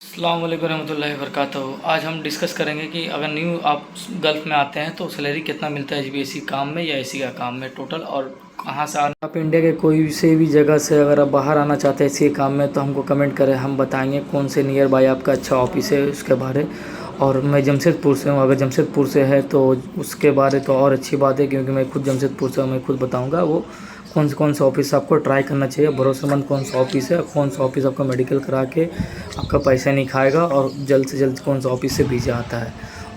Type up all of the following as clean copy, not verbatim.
अस्सलाम वालेकुम रहमतुल्लाहि व बरकातहू। आज हम डिस्कस करेंगे कि अगर न्यू आप गल्फ़ में आते हैं तो सैलरी कितना मिलता है एचबीएसी काम में या एसी का काम में टोटल, और कहाँ से आना। आप इंडिया के कोई से भी जगह से अगर आप बाहर आना चाहते हैं एसी के काम में तो हमको कमेंट करें, हम बताएंगे कौन से नियर बाय आपका अच्छा ऑफिस है उसके बारे। और मैं जमशेदपुर से हूँ, अगर जमशेदपुर से है तो उसके बारे तो और अच्छी बात है, क्योंकि मैं खुद जमशेदपुर से हूँ। मैं खुद बताऊँगा वो कौन सा ऑफिस आपको ट्राई करना चाहिए, भरोसेमंद कौन सा ऑफिस है, कौन सा ऑफिस आपका मेडिकल करा के आपका पैसा नहीं खाएगा, और जल्द से जल्द कौन सा ऑफिस से वीज़ा आता है।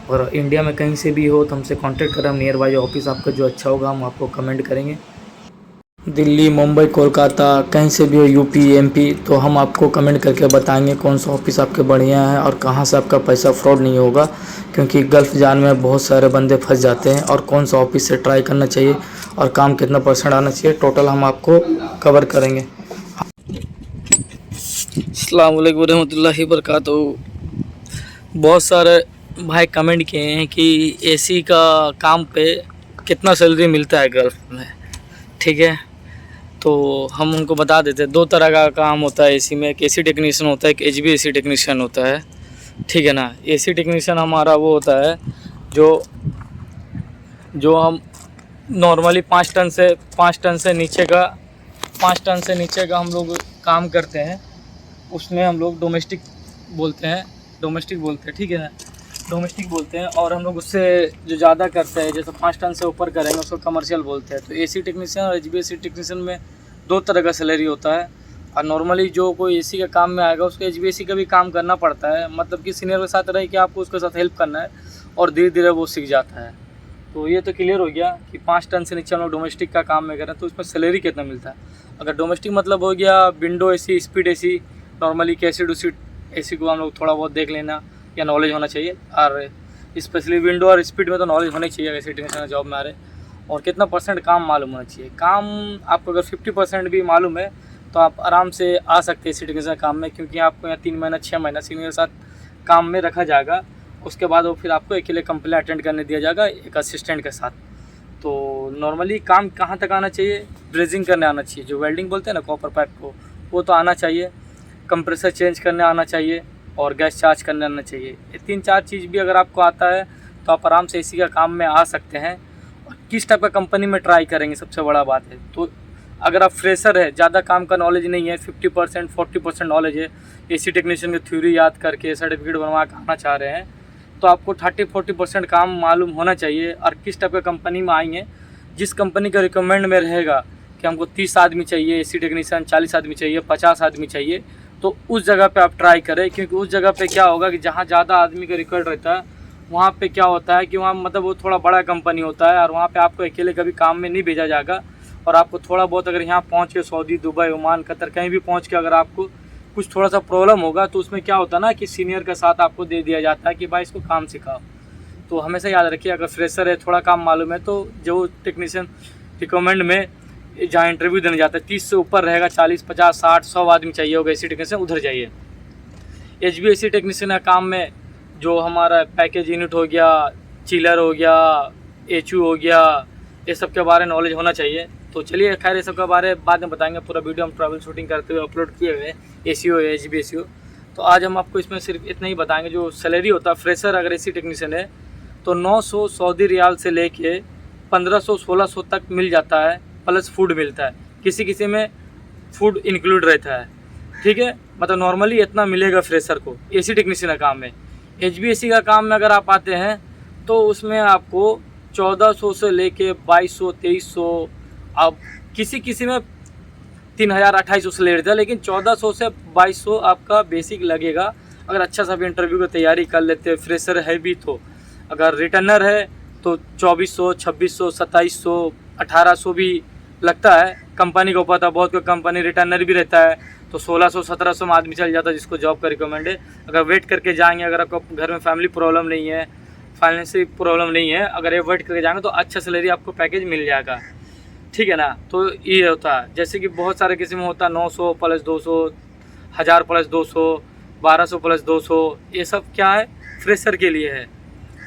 और इंडिया में कहीं से भी हो तो हमसे कांटेक्ट करें, हम नियर बाय ऑफिस आपका जो अच्छा होगा हम आपको कमेंट करेंगे। दिल्ली, मुंबई, कोलकाता, कहीं से भी हो, यूपी, एमपी, तो हम आपको कमेंट करके बताएंगे कौन सा ऑफिस आपके बढ़िया है और कहाँ से आपका पैसा फ्रॉड नहीं होगा। क्योंकि गल्फ़ जाने में बहुत सारे बंदे फंस जाते हैं, और कौन सा ऑफिस से ट्राई करना चाहिए और काम कितना परसेंट आना चाहिए टोटल हम आपको कवर करेंगे। अस्सलाम वालेकुम रहमतुल्लाहि व बरकातहू। बहुत सारे भाई कमेंट किए हैं कि एसी का काम पे कितना सैलरी मिलता है गल्फ़ में। ठीक है, तो हम उनको बता देते हैं। दो तरह का काम होता है एसी में, एक एसी टेक्नीशियन होता है, एक एचवीएसी टेक्नीशियन होता है। ठीक है ना। एसी टेक्नीशियन हमारा वो होता है जो जो हम नॉर्मली 5 टन से नीचे का हम लोग काम करते हैं। उसमें हम लोग डोमेस्टिक बोलते हैं, ठीक है ना, डोमेस्टिक बोलते हैं। और हम लोग उससे जो ज़्यादा करते हैं, जैसे 5 टन से ऊपर करेंगे उसको कमर्शियल बोलते हैं। तो एसी टेक्नीशियन और एचवीएसी टेक्नीशियन में दो तरह का सैलरी होता है। और नॉर्मली जो कोई एसी का काम में आएगा उसको एचवीएसी का भी काम करना पड़ता है, मतलब कि सीनियर के साथ रह के आपको उसके साथ हेल्प करना है, और धीरे धीरे वो सीख जाता है। तो ये तो क्लियर हो गया कि 5 टन से नीचे हम लोग डोमेस्टिक का काम में करें तो उसमें सैलरी कितना मिलता है। अगर डोमेस्टिक मतलब हो गया window AC, speed AC, normally कैसे डूसी एसी को हम लोग थोड़ा बहुत देख लेना या नॉलेज होना चाहिए। और स्पेशली विंडो और स्पीड में तो नॉलेज होनी चाहिए अगर एसी टेक्नीशियन जॉब में आ रहे। और कितना परसेंट काम मालूम होना चाहिए। काम आपको अगर 50% भी मालूम है तो आप आराम से आ सकते हैं एसी टेक्नीशियन काम में, क्योंकि आपको यहाँ 3 महीना 6 महीना सीनियर के साथ काम में रखा जाएगा। उसके बाद वो फिर आपको अकेले कंपनी अटेंड करने दिया जाएगा एक असिस्टेंट के साथ। तो नॉर्मली काम कहाँ तक आना चाहिए, ब्रेजिंग करने आना चाहिए, जो वेल्डिंग बोलते हैं ना कॉपर पाइप को, वो तो आना चाहिए। कंप्रेसर चेंज करने आना चाहिए और गैस चार्ज करने आना चाहिए। ये 3-4 चीज़ भी अगर आपको आता है तो आप आराम से एसी का काम में आ सकते हैं। और किस टाइप का कंपनी में ट्राई करेंगे सबसे बड़ा बात है। तो अगर आप फ्रेशर है, ज़्यादा काम का नॉलेज नहीं है, 50% 40% नॉलेज है, एसी टेक्नीशियन की थ्योरी याद करके सर्टिफिकेट बनवा कर आना चाह रहे हैं, तो आपको 30-40% काम मालूम होना चाहिए। और किस टाइप का कंपनी में आएंगे, जिस कंपनी का रिकमेंड में रहेगा कि हमको 30 आदमी चाहिए एसी टेक्नीशियन, 40 आदमी चाहिए, 50 आदमी चाहिए, तो उस जगह पे आप ट्राई करें। क्योंकि उस जगह पे क्या होगा कि जहाँ ज़्यादा आदमी का रिकॉर्ड रहता है वहाँ पे क्या होता है कि वहाँ मतलब वो थोड़ा बड़ा कंपनी होता है, और वहाँ पे आपको अकेले कभी काम में नहीं भेजा जाएगा। और आपको थोड़ा बहुत अगर यहाँ पहुँच के सऊदी, दुबई, ओमान, कतर कहीं भी पहुँच के अगर आपको कुछ थोड़ा सा प्रॉब्लम होगा तो उसमें क्या होता है ना कि सीनियर के साथ आपको दे दिया जाता है कि भाई इसको काम सिखाओ। तो हमेशा याद रखिए, अगर फ्रेशर है, थोड़ा काम मालूम है, तो जो टेक्नीशियन रिकमेंड में जहाँ इंटरव्यू देने जाता है 30 से ऊपर रहेगा, 40, 50, 60, 100 आदमी चाहिए होगा एसी टेक्नीशियन, उधर जाइए। एचवीएसी टेक्नीशियन का काम में जो हमारा पैकेज यूनिट हो गया, चिलर हो गया, एचयू हो गया, ये सब के बारे में नॉलेज होना चाहिए। तो चलिए खैर ये सब के बारे में बाद में बताएंगे। पूरा वीडियो हम ट्रैवल शूटिंग करते हुए अपलोड किए हुए एसीओ या एचवीएसीओ। तो आज हम आपको इसमें सिर्फ इतना ही बताएंगे। जो सैलरी होता है फ्रेशर अगर एसी टेक्नीशियन है तो 900 सऊदी रियाल से लेके 1500-1600 तक मिल जाता है, प्लस फूड मिलता है। किसी किसी में फूड इंक्लूड रहता है। ठीक है, मतलब नॉर्मली इतना मिलेगा फ्रेशर को एसी टेक्नीशियन का काम में। एचवीएसी का काम में अगर आप आते हैं तो उसमें आपको 1400 से लेके 2200, 2300, अब किसी किसी में 3000, 2800 से ले लेता है, लेकिन 1400 से 2200 आपका बेसिक लगेगा अगर अच्छा सा भी इंटरव्यू की तैयारी कर लेते हैं। फ्रेशर है भी तो, अगर रिटर्नर है तो 2400, 2600, 2700, 1800 भी लगता है। कंपनी को पता, बहुत कोई कंपनी रिटर्नर भी रहता है तो 1600, 1700 में आदमी चल जाता है जिसको जॉब का रिकमेंड है। अगर वेट करके जाएंगे, अगर आपको घर में फैमिली प्रॉब्लम नहीं है, फाइनेंशियल प्रॉब्लम नहीं है, अगर ये वेट करके जाएंगे तो अच्छा सैलरी आपको पैकेज मिल जाएगा। ठीक है ना। तो ये होता है, जैसे कि बहुत सारे किस्म में होता है 900 प्लस 200, 1000 प्लस 200, 1200 प्लस 200, ये सब क्या है फ्रेशर के लिए है।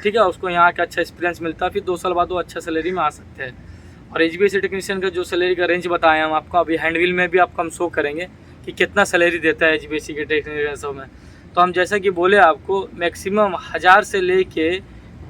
ठीक है, उसको यहाँ का अच्छा एक्सपीरियंस मिलता है, फिर 2 साल बाद वो अच्छा सैलरी में आ सकते हैं। और एचवीएसी टेक्नीशियन का जो सैलरी का रेंज बताया हम आपको, अभी हैंडविल में भी आपको हम शो करेंगे कि कितना सैलरी देता है एचवीएसी के टेक्नीशियन में। तो हम जैसा कि बोले आपको मैक्सिमम 1000 से लेके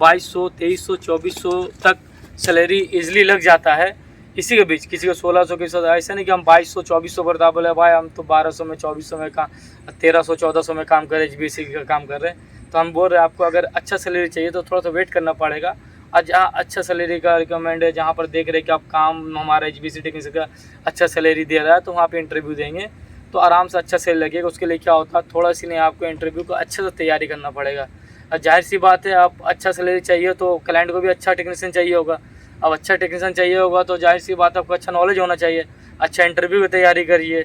2200, 2300, 2400 तक सैलरी इजीली लग जाता है इसी के बीच। किसी को 1600 की, ऐसा नहीं कि हम 2200 2400 पर बोले भाई हम तो 1200 में 2400 में काम 1300 1400 में काम कर रहे, HBC का काम कर रहे हैं। तो हम बोल रहे हैं आपको अगर अच्छा सैलरी चाहिए तो थोड़ा सा वेट करना पड़ेगा। और जहाँ अच्छा सैलरी का रिकमेंड है, जहाँ पर देख रहे कि आप काम हमारा HBC टेक्नीशियन का अच्छा सैलरी दे रहा है, तो वहाँ पे इंटरव्यू देंगे तो आराम से अच्छा सैलरी लगेगा। उसके लिए क्या होता है, थोड़ा सी नहीं आपको इंटरव्यू को अच्छे से तैयारी करना पड़ेगा। और जाहिर सी बात है, आप अच्छा सैलरी चाहिए तो क्लाइंट को भी अच्छा टेक्नीशियन चाहिए होगा। अब अच्छा टेक्नीशियन चाहिए होगा तो जाहिर सी बात है आपको अच्छा नॉलेज होना चाहिए। अच्छा इंटरव्यू की तैयारी करिए,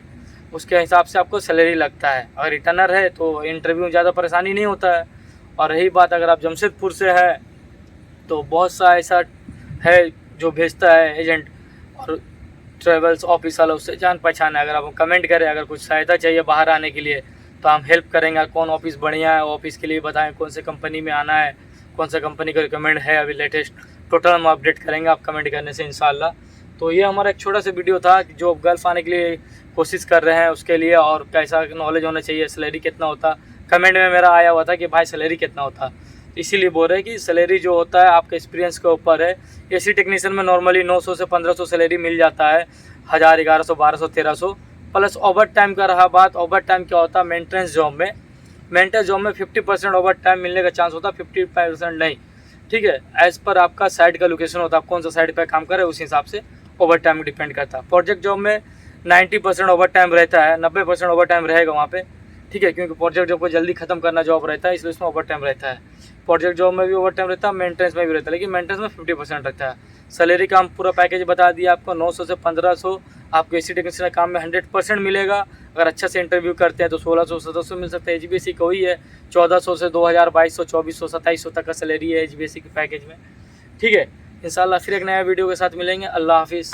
उसके हिसाब से आपको सैलरी लगता है। अगर रिटर्नर है तो इंटरव्यू में ज़्यादा परेशानी नहीं होता है। और रही बात अगर आप जमशेदपुर से है तो बहुत सा ऐसा है जो भेजता है एजेंट और ट्रेवल्स ऑफिस वाला, उससे जान पहचान है। अगर आप कमेंट करें, अगर कुछ सहायता चाहिए बाहर आने के लिए तो हम हेल्प करेंगे। कौन ऑफिस बढ़िया है, ऑफिस के लिए बताएं, कौन से कंपनी में आना है, कौन सा कंपनी का रिकमेंड है अभी लेटेस्ट, टोटल हम अपडेट करेंगे आप कमेंट करने से इंशाल्लाह। तो ये हमारा एक छोटा सा वीडियो था जो गल्फ़ आने के लिए कोशिश कर रहे हैं उसके लिए, और कैसा नॉलेज होना चाहिए, सैलरी कितना होता। कमेंट में मेरा आया हुआ था कि भाई सैलरी कितना होता, इसीलिए बोल रहे हैं कि सैलरी जो होता है आपके एक्सपीरियंस के ऊपर है। AC टेक्नीशियन में नॉर्मली 900 से 1500 सैलरी मिल जाता है, 1000, 1100, 1200, 1300 प्लस ओवर टाइम का रहा बात। ओवर टाइम क्या होता है, मेंटेनेंस जॉब में 50% ओवर टाइम मिलने का चांस होता है, 50% नहीं, ठीक है। एज़ पर आपका साइड का लोकेशन होता है, आप कौन सा साइड पर काम कर रहे हैं उस हिसाब से ओवर टाइम डिपेंड करता है। प्रोजेक्ट जॉब में 90% ओवर टाइम रहता है, 90% ओवर टाइम रहेगा वहाँ पे, ठीक है, क्योंकि प्रोजेक्ट जॉब को जल्दी खत्म करना जॉब रहता है, इसलिए उसमें ओवर टाइम रहता है। प्रोजेक्ट जॉब में भी ओवर टाइम रहता है, मेंटेनेंस में भी रहता है, लेकिन मेंटेनेंस में 50% रहता है। सैलरी का हम पूरा पैकेज बता दिया आपको, 900 से 1500 आपको AC टेक्नीशियन काम में 100% मिलेगा। अगर अच्छा से इंटरव्यू करते हैं तो 1600 1700 मिल सकता है। HBC का वही है 1400 से 2000, 2200, 2400, 2700 तक का सैलरी है HBC के पैकेज में, ठीक है। इंशाल्लाह फिर एक नया वीडियो के साथ मिलेंगे। अल्लाह हाफिज़।